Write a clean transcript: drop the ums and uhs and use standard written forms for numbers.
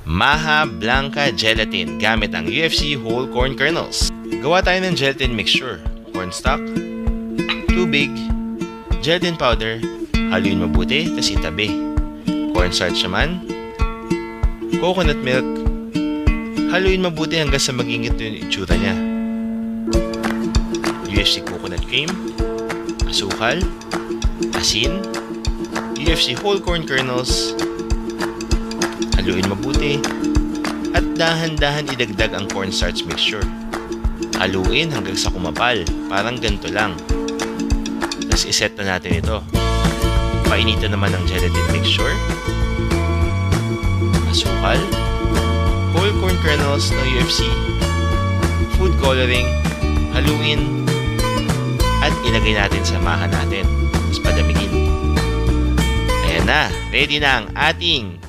Maha Blanca Gelatin gamit ang UFC whole corn kernels. Gawa tayo ng gelatin mixture. Cornstalk, tubig, gelatin powder, haluin mabuti, tas itabi. Cornstarch naman, coconut milk, haluin mabuti hanggang sa maging ito yung itsura niya. UFC coconut cream, asukal, asin, UFC whole corn kernels, haluin mabuti, at dahan-dahan idagdag ang cornstarch mixture. Haluin hanggang sa kumapal, parang ganito lang. Tapos iset na natin ito. Painitan naman ang gelatin mixture, asukal, whole corn kernels ng UFC, food coloring, haluin, at ilagay natin sa maha natin. Tapos padamigin. Ayan na, ready na ang ating